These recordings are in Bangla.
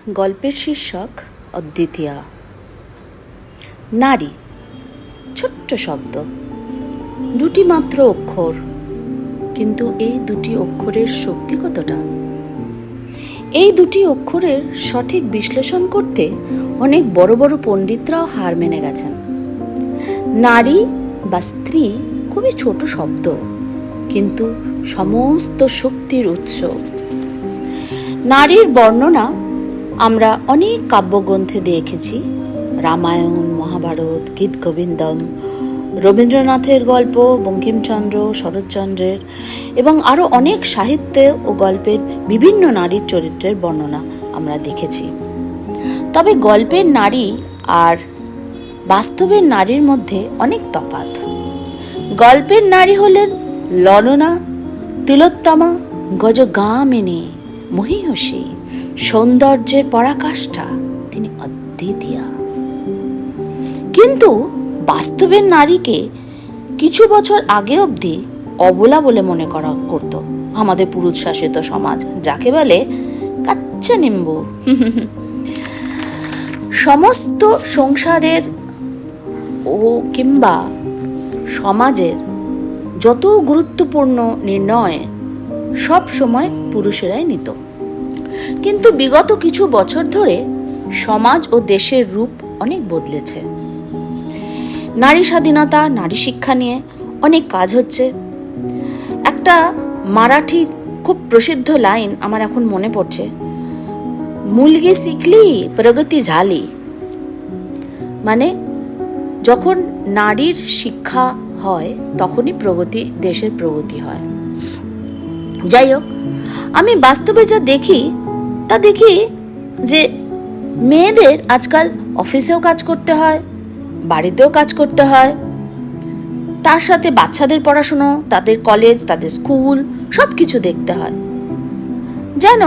গল্পের শীর্ষক অদ্বিতীয়া। নারী, ছোট্ট শব্দ, দুটি মাত্র অক্ষর, কিন্তু এই দুটি অক্ষরের শক্তি কতটা? এই দুটি অক্ষরের সঠিক বিশ্লেষণ করতে অনেক বড় বড় পণ্ডিতরাও হার মেনে গেছেন। নারী বা স্ত্রী খুবই ছোট শব্দ, কিন্তু সমস্ত শক্তির উৎস। নারীর বর্ণনা আমরা অনেক কাব্যগ্রন্থে দেখেছি, রামায়ণ, মহাভারত, গীতগোবিন্দম, রবীন্দ্রনাথের গল্প, বঙ্কিমচন্দ্র, শরৎচন্দ্রের এবং আরও অনেক সাহিত্যে ও গল্পের বিভিন্ন নারীর চরিত্রের বর্ণনা আমরা দেখেছি। তবে গল্পের নারী আর বাস্তবের নারীর মধ্যে অনেক তফাৎ। গল্পের নারী হলেন ললনা, তিলোত্তমা, গজগামিনী, মহীয়সী, সৌন্দর্যের পরাকাষ্ঠা, তিনি অদ্বিতীয়া। কিন্তু বাস্তবের নারীকে কিছু বছর আগে অবধি অবলা বলে মনে করা করত আমাদের পুরুষ শাসিত সমাজ, যাকে বলে কাচ্চা নিম্বু। সমস্ত সংসারের ও কিংবা সমাজের যত গুরুত্বপূর্ণ নির্ণয় সব সময় পুরুষেরাই নিত। কিন্তু বিগত কিছু বছর ধরে সমাজ ও দেশের রূপ অনেক বদলেছে। নারী স্বাধীনতা, নারী শিক্ষা নিয়ে অনেক কাজ হচ্ছে। একটা মারাঠি খুব প্রসিদ্ধ লাইন আমার এখন মনে পড়ছে, মুলগি শিখলি প্রগতি ঝালি। মানে যখন নারীর শিক্ষা হয় তখনই প্রগতি, দেশের প্রগতি হয়। যাই হোক, আমি বাস্তবে যা দেখি তা দেখি যে মেয়েদের আজকাল অফিসেও কাজ করতে হয়, বাড়িতেও কাজ করতে হয়, তার সাথে বাচ্চাদের পড়াশুনো, তাদের কলেজ, তাদের স্কুল সব কিছু দেখতে হয়। যেন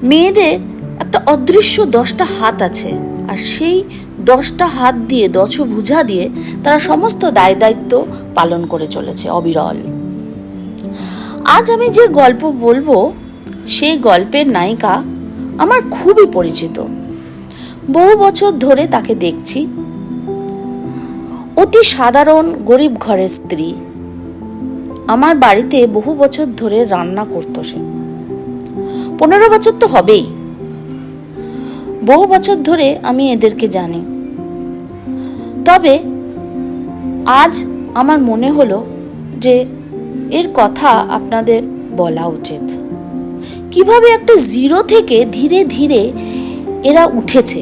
মেয়েদের একটা অদৃশ্য 10টা হাত আছে, আর সেই 10টা হাত দিয়ে, দশভুজা দিয়ে তারা সমস্ত দায় দায়িত্ব পালন করে চলেছে অবিরল। আজ আমি যে গল্প বলবো সেই গল্পের নায়িকা আমার খুবই পরিচিত। বহু বছর ধরে তাকে দেখছি। অতি সাধারণ গরিব ঘরের স্ত্রী। আমার বাড়িতে বহু বছর ধরে রান্না করতো সে। 15 বছর তো হবেই। বহু বছর ধরে আমি এদেরকে জানি। তবে আজ আমার মনে হলো যে এর কথা আপনাদের বলা উচিত। কিভাবে একটা জিরো থেকে ধীরে ধীরে এরা উঠেছে,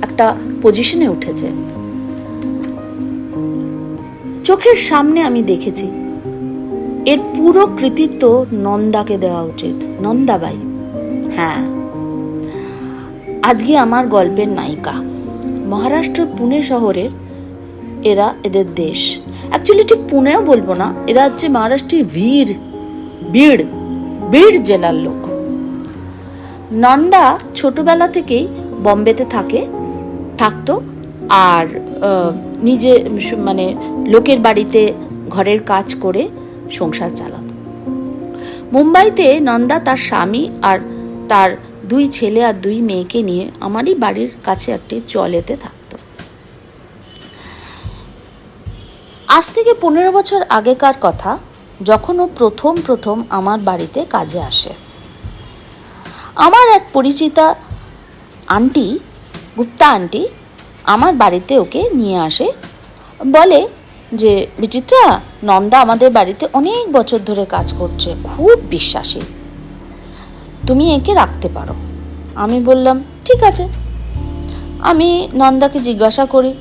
একটা পজিশনে উঠেছে। চোখের সামনে আমি দেখেছি। এর পুরো কৃতিত্ব নন্দাকে দেওয়া উচিত, নন্দাবাই। হ্যাঁ, আজকে আমার গল্পের নায়িকা। মহারাষ্ট্র পুনে শহরের এরা, এদের দেশ। অ্যাকচুয়ালি ঠিক পুনেও বলবো না, এরা হচ্ছে মহারাষ্ট্রের বীড় জেলার লোক। নন্দা ছোটবেলা থেকেই বম্বেতে থাকতো আর নিজে মানে লোকের বাড়িতে ঘরের কাজ করে সংসার চালাতো। মুম্বাইতে নন্দা তার স্বামী আর তার 2 ছেলে আর 2 মেয়েকে নিয়ে আমারই বাড়ির কাছে একটি চলেতে থাকতো। আজ থেকে 15 বছর আগেকার কথা, যখন ও প্রথম আমার বাড়িতে কাজে আসে। আমার এক পরিচিতা আন্টি, গুপ্তা আন্টি, আমার বাড়িতে ওকে নিয়ে আসে। বলে যে, বিচিত্রা, নন্দা আমাদের বাড়িতে অনেক বছর ধরে কাজ করছে, খুব বিশ্বাসী, তুমি একে রাখতে পারো। আমি বললাম ঠিক আছে। আমি নন্দাকে জিজ্ঞাসা করি,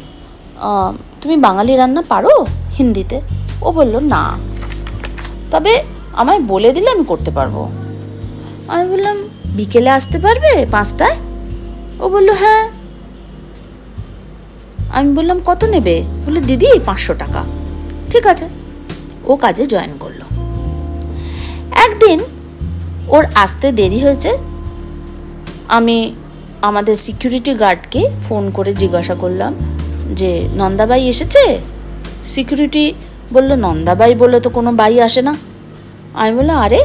তুমি বাঙালি রান্না পারো হিন্দিতে? ও বলল না, তবে আমায় বলে দিলে আমি করতে পারবো। আমি বললাম বিকেলে আসতে পারবে 5টায়? ও বলল হ্যাঁ। আমি বললাম কত নেবে? বলে দিদি 500 টাকা। ঠিক আছে। ও কাজে জয়েন করলো। একদিন ওর আসতে দেরি হয়েছে। আমি আমাদের সিকিউরিটি গার্ডকে ফোন করে জিজ্ঞাসা করলাম যে নন্দাবাই এসেছে? সিকিউরিটি বলল নন্দাবাই বলে তো কোনো বাই আসে না। আমি বললাম আরে,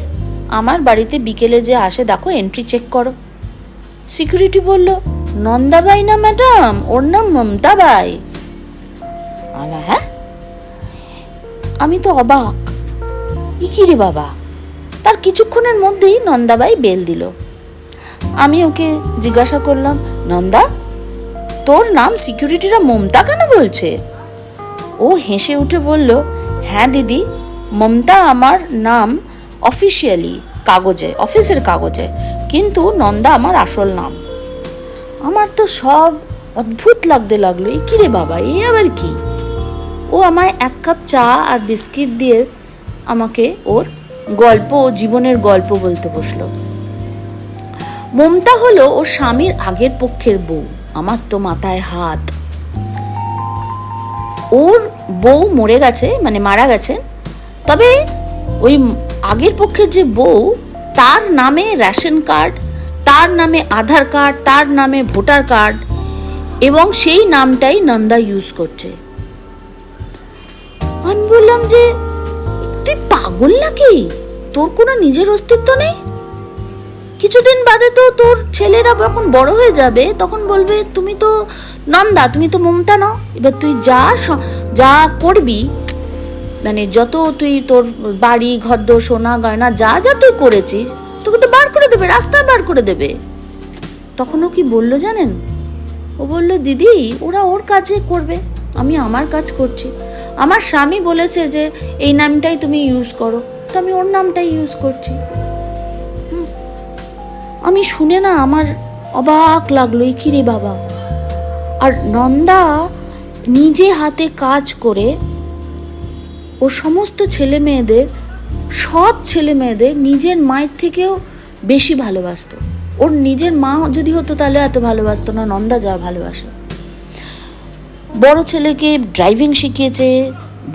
আমার বাড়িতে বিকেলে যে আসে দেখো, এন্ট্রি চেক করো। সিকিউরিটি বলল, নন্দাবাই না ম্যাডাম, ওর নাম মমতাবাই। হ্যাঁ, আমি তো অবাক, কি রে বাবা। তার কিছুক্ষণের মধ্যেই নন্দাবাই বেল দিল। আমি ওকে জিজ্ঞাসা করলাম, নন্দা, তোর নাম সিকিউরিটিরা মমতা কেন বলছে? ও হেসে উঠে বলল, হ্যাঁ দিদি, মমতা আমার নাম অফিসিয়ালি কাগজে, অফিসের কাগজে, কিন্তু নন্দা আমার আসল নাম। আমার তো সব অদ্ভুত লাগতে লাগলো, কি রে বাবা, এই আবার কি? ও আমায় 1 কাপ চা আর বিস্কিট দিয়ে আমাকে ওর গল্প, জীবনের গল্প বলতে বসলো। মমতা হলো ওর স্বামীর আগের পক্ষের বউ। আমার তো মাথায় হাত। ওর বউ মরে গেছে, মানে মারা গেছে, তবে ওই আগের পক্ষের যে বউ, তার নামে রেশন কার্ড, তার নামে আধার কার্ড, তার নামে ভোটার কার্ড, এবং সেই নামটাই নন্দা ইউজ করছে। আমি বললাম যে, তুই পাগল নাকি? তোর কোনো নিজের অস্তিত্ব নেই? কিছুদিন বাদে তো তোর ছেলেরা যখন বড় হয়ে যাবে তখন বলবে, তুমি তো নন্দা, তুমি তো মমতা নও। এবার তুই যা করবি, মানে যত তুই তোর বাড়ি ঘরদোর সোনা গয়না যা যা তুই করেছিস, তোকে তো বার করে দেবে, রাস্তায় বার করে দেবে। তখন ও কি বললো জানেন? ও বলল, দিদি, ওরা ওর কাজে করবে, আমি আমার কাজ করছি। আমার স্বামী বলেছে যে এই নামটাই তুমি ইউজ করো, তো আমি ওর নামটাই ইউজ করছি। আমি শুনে না আমার অবাক লাগলো, কি রে বাবা। আর নন্দা নিজে হাতে কাজ করে ও সমস্ত ছেলে মেয়েদের, সৎ ছেলে মেয়েদের নিজের মায়ের থেকেও বেশি ভালোবাসতো। ওর নিজের মা যদি হতো তাহলে এত ভালোবাসতো না, নন্দা যা ভালোবাসে। বড় ছেলেকে ড্রাইভিং শিখিয়েছে,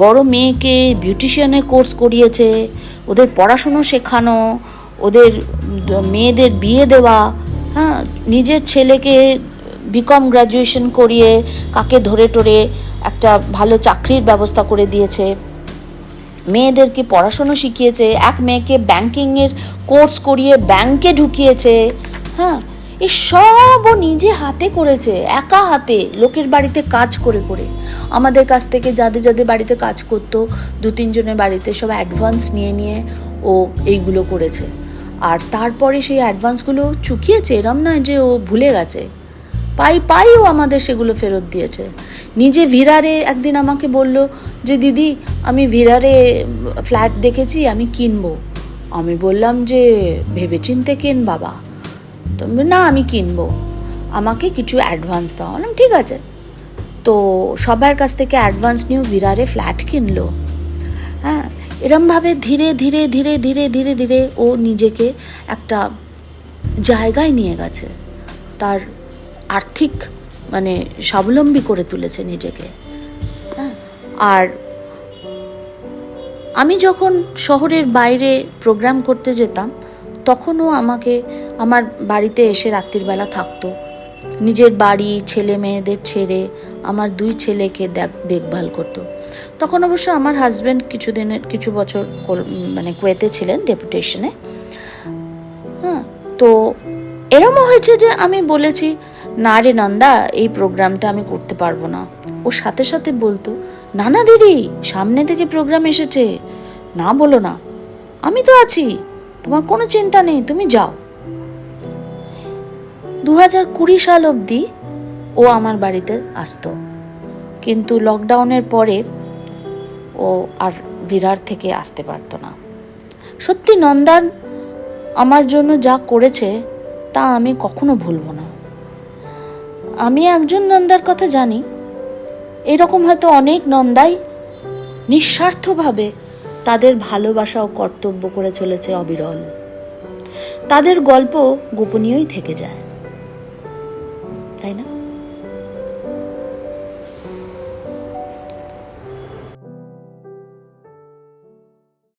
বড় মেয়েকে বিউটিশিয়ানের কোর্স করিয়েছে, ওদের পড়াশুনো শেখানো, ওদের মেয়েদের বিয়ে দেওয়া, হ্যাঁ, নিজের ছেলেকে বিকম গ্র্যাজুয়েশন করিয়ে কাকে ধরে টরে একটা ভালো চাকরির ব্যবস্থা করে দিয়েছে, মেয়েদেরকে পড়াশুনো শিখিয়েছে, এক মেয়েকে ব্যাংকিংয়ের কোর্স করিয়ে ব্যাংকে ঢুকিয়েছে। হ্যাঁ, এই সব ও নিজে হাতে করেছে, একা হাতে, লোকের বাড়িতে কাজ করে করে। আমাদের কাছ থেকে যাদের যাদের বাড়িতে কাজ করতো, 2-3 জনের বাড়িতে সব অ্যাডভান্স নিয়ে নিয়ে ও এইগুলো করেছে। আর তারপরে সেই অ্যাডভান্সগুলো চুকিয়েছে, এরম নয় যে ও ভুলে গেছে, পাই ও আমাদের সেগুলো ফেরত দিয়েছে। নিজে ভিরারে একদিন আমাকে বলল যে, দিদি, আমি ভিরারে ফ্ল্যাট দেখেছি, আমি কিনবো। আমি বললাম যে, ভেবেচিন্তে কেন বাবা। তো না, আমি কিনবো, আমাকে কিছু অ্যাডভান্স দাও। বললাম ঠিক আছে। তো সবার কাছ থেকে অ্যাডভান্স নিয়েও ভিরারে ফ্ল্যাট কিনলো। হ্যাঁ, এরমভাবে ধীরে ধীরে ধীরে ধীরে ধীরে ধীরে ও নিজেকে একটা জায়গায় নিয়ে গেছে, তার আর্থিক মানে স্বাবলম্বী করে তুলেছে নিজেকে। হ্যাঁ, আর আমি যখন শহরের বাইরে প্রোগ্রাম করতে যেতাম তখনও আমাকে আমার বাড়িতে এসে রাত্রিবেলা থাকতো, নিজের বাড়ি ছেলে মেয়েদের ছেড়ে আমার 2 ছেলেকে দেখভাল করতো। তখন অবশ্য আমার হাজব্যান্ড কিছু বছর মানে কুয়েতে ছিলেন ডেপুটেশনে। হ্যাঁ, তো এরমও হয়েছে যে আমি বলেছি, না রে নন্দা, এই প্রোগ্রামটা আমি করতে পারবো না। ও সাথে সাথে বলতো, না না দিদি, সামনে থেকে প্রোগ্রাম এসেছে, না বলো না, আমি তো আছি, তোমার কোনো চিন্তা নেই, তুমি যাও। 2020 সাল অবধি ও আমার বাড়িতে আসতো, কিন্তু লকডাউনের পরে ও আর ভিরার থেকে আসতে পারতো না। সত্যি নন্দান আমার জন্য যা করেছে তা আমি কখনো ভুলবো না। আমি একজন নন্দার কথা জানি, এরকম হয়তো অনেক নন্দাই নিঃস্বার্থভাবে তাদের ভালোবাসা ও কর্তব্য করে চলেছে অবিরল। তাদের গল্প গোপনীয়ই থেকে যায়, তাই না?